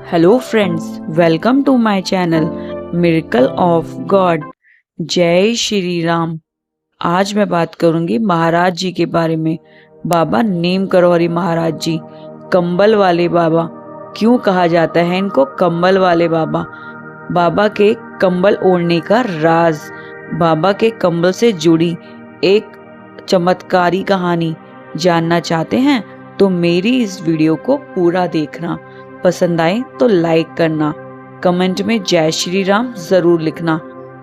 Hello friends, welcome to my channel miracle of God. जय श्री राम। आज मैं बात करूंगी महाराज जी के बारे में। बाबा नीम करौरी महाराज जी, कंबल वाले बाबा। क्यों कहा जाता है इनको कंबल वाले बाबा? बाबा के कंबल ओढ़ने का राज, बाबा के कंबल से जुड़ी एक चमत्कारी कहानी जानना चाहते हैं तो मेरी इस वीडियो को पूरा देखना। पसंद आए तो लाइक करना, कमेंट में जय श्री राम जरूर लिखना।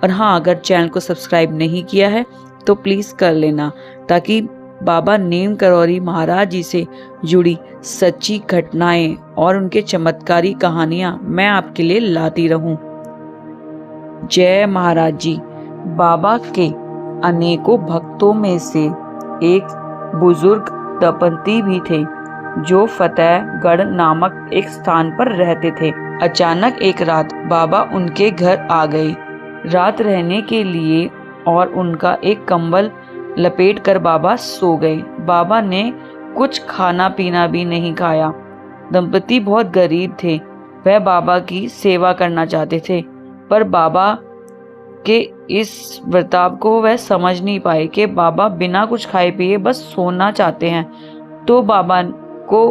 और हाँ, अगर चैनल को सब्सक्राइब नहीं किया है तो प्लीज कर लेना, ताकि बाबा नीम करौरी महाराज जी से जुड़ी सच्ची घटनाएं और उनके चमत्कारी कहानियां मैं आपके लिए लाती रहूं। जय महाराज जी। बाबा के अनेकों भक्तों में से एक बुजुर्ग दंपति भी थे जो फतेहगढ़ नामक एक स्थान पर रहते थे। अचानक एक रात बाबा उनके घर आ गए रात रहने के लिए और उनका एक कंबल लपेट कर बाबा सो गए। बाबा ने कुछ खाना पीना भी नहीं खाया। दंपति बहुत गरीब थे। वह बाबा की सेवा करना चाहते थे, पर बाबा के इस बर्ताव को वह समझ नहीं पाए कि बाबा बिना कुछ खाए पिए बस सोना चाहते हैं। तो बाबा को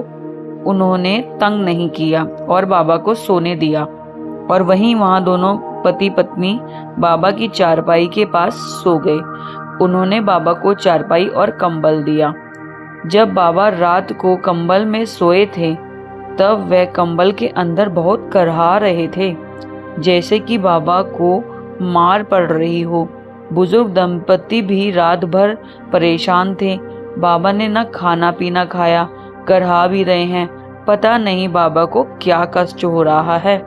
उन्होंने तंग नहीं किया और बाबा को सोने दिया। और वहां दोनों पति पत्नी बाबा की चारपाई के पास सो गए। उन्होंने बाबा को चारपाई और कंबल दिया। जब बाबा रात को कंबल में सोए थे तब वह कंबल के अंदर बहुत करहा रहे थे, जैसे कि बाबा को मार पड़ रही हो। बुजुर्ग दंपति भी रात भर परेशान थे। बाबा ने न खाना पीना खाया, करहा भी रहे हैं। पता नहीं बाबा को क्या कष्ट हो रहा है।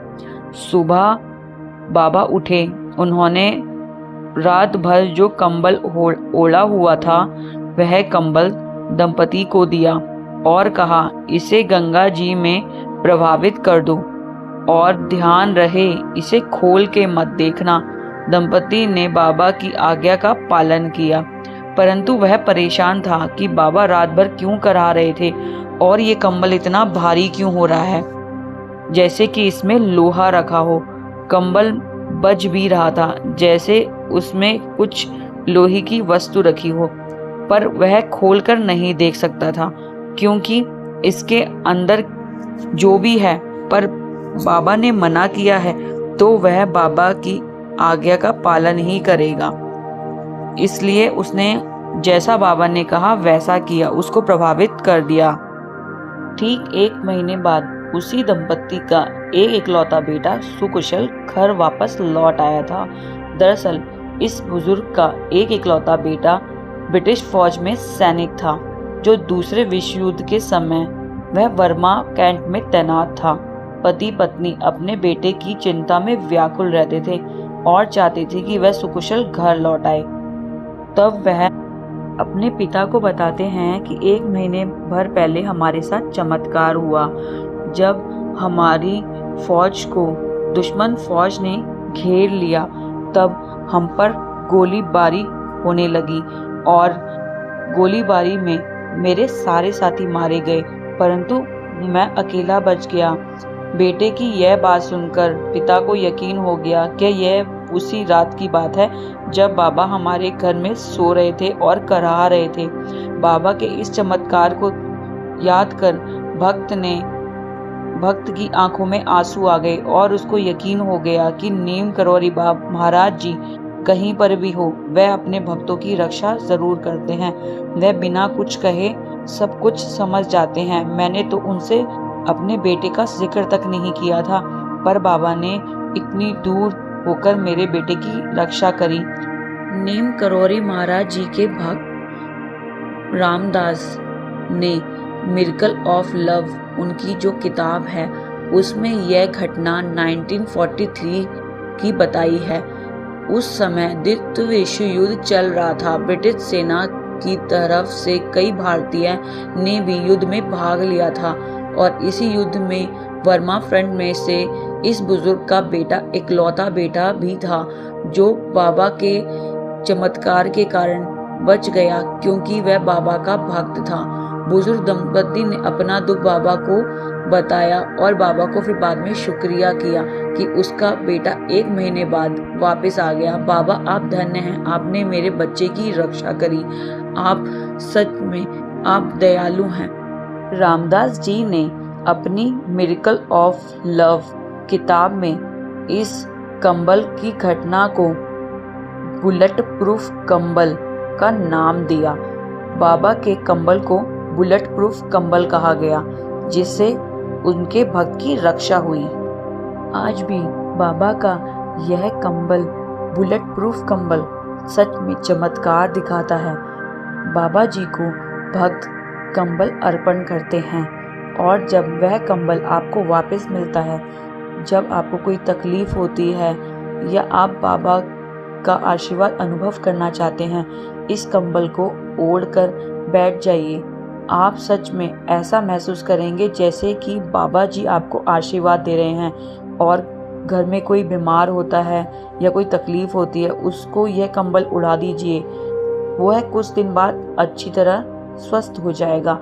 सुबह बाबा उठे। उन्होंने रात भर जो कंबल ओढ़ा हुआ था वह कंबल दंपति को दिया और कहा, इसे गंगा जी में प्रभावित कर दो और ध्यान रहे इसे खोल के मत देखना। दंपति ने बाबा की आज्ञा का पालन किया, परंतु वह परेशान था कि बाबा रात भर क्यों करहा रहे थे और ये कंबल इतना भारी क्यों हो रहा है, जैसे कि इसमें लोहा रखा हो। कंबल बज भी रहा था, जैसे उसमें कुछ लोहे की वस्तु रखी हो, पर वह खोलकर नहीं देख सकता था क्योंकि इसके अंदर जो भी है, पर बाबा ने मना किया है तो वह बाबा की आज्ञा का पालन ही करेगा। इसलिए उसने जैसा बाबा ने कहा वैसा किया, उसको प्रभावित कर दिया। ठीक 1 महीने बाद उसी दंपति का एक इकलौता बेटा सुकुशल घर वापस लौट आया था। दरअसल इस बुजुर्ग का एक इकलौता बेटा ब्रिटिश फौज में सैनिक था, जो दूसरे विश्व युद्ध के समय वह वर्मा कैंट में तैनात था। पति पत्नी अपने बेटे की चिंता में व्याकुल रहते थे और चाहते थे कि वह सुकुशल घर लौट आए। तब वह अपने पिता को बताते हैं कि 1 महीने भर पहले हमारे साथ चमत्कार हुआ। जब हमारी फौज को दुश्मन फौज ने घेर लिया तब हम पर गोलीबारी होने लगी और गोलीबारी में मेरे सारे साथी मारे गए, परंतु मैं अकेला बच गया। बेटे की यह बात सुनकर पिता को यकीन हो गया कि यह उसी रात की बात है जब बाबा हमारे घर में सो रहे थे और करहा रहे थे। बाबा के इस चमत्कार को याद कर भक्त की आंखों में आंसू आ गए और उसको यकीन हो गया कि नीम करौरी महाराज जी कहीं पर भी हो, वह अपने भक्तों की रक्षा जरूर करते हैं। वह बिना कुछ कहे सब कुछ समझ जाते हैं। मैंने तो उनसे अपने बेटे का जिक्र तक नहीं किया था, पर बाबा ने इतनी दूर होकर मेरे बेटे की रक्षा करी। नीम करौरी महाराज जी के भक्त रामदास ने मिरेकल ऑफ लव, उनकी जो किताब है, उसमें यह घटना 1943 की बताई है। उस समय द्वितीय विश्व युद्ध चल रहा था। ब्रिटिश सेना की तरफ से कई भारतीय ने भी युद्ध में भाग लिया था और इसी युद्ध में वर्मा फ्रंट में से इस बुजुर्ग का बेटा इकलौता बेटा भी था, जो बाबा के चमत्कार के कारण बच गया क्योंकि वह बाबा का भक्त था। बुजुर्ग दंपति ने अपना दुख बाबा को बताया और बाबा को फिर बाद में शुक्रिया किया कि उसका बेटा 1 महीने बाद वापस आ गया। बाबा आप धन्य हैं, आपने मेरे बच्चे की रक्षा करी, आप सच में आप दयालु हैं। रामदास जी ने अपनी मिरेकल ऑफ लव किताब में इस कंबल की घटना को बुलेट प्रूफ कंबल का नाम दिया। बाबा के कंबल को बुलेट प्रूफ कंबल कहा गया, जिससे उनके भक्त की रक्षा हुई। आज भी बाबा का यह कंबल, बुलेट प्रूफ कंबल, सच में चमत्कार दिखाता है। बाबा जी को भक्त कंबल अर्पण करते हैं और जब वह कंबल आपको वापस मिलता है, जब आपको कोई तकलीफ होती है या आप बाबा का आशीर्वाद अनुभव करना चाहते हैं, इस कंबल को ओढ़कर बैठ जाइए। आप सच में ऐसा महसूस करेंगे जैसे कि बाबा जी आपको आशीर्वाद दे रहे हैं। और घर में कोई बीमार होता है या कोई तकलीफ होती है, उसको यह कंबल उड़ा दीजिए, वह कुछ दिन बाद अच्छी तरह स्वस्थ हो जाएगा।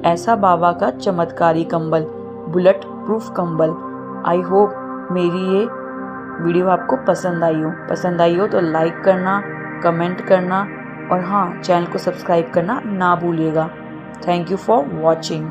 ऐसा बाबा का चमत्कारी कंबल, बुलेट प्रूफ कंबल। आई होप मेरी ये वीडियो आपको पसंद आई हो तो लाइक करना, कमेंट करना और हाँ, चैनल को सब्सक्राइब करना ना भूलिएगा। Thank you for watching.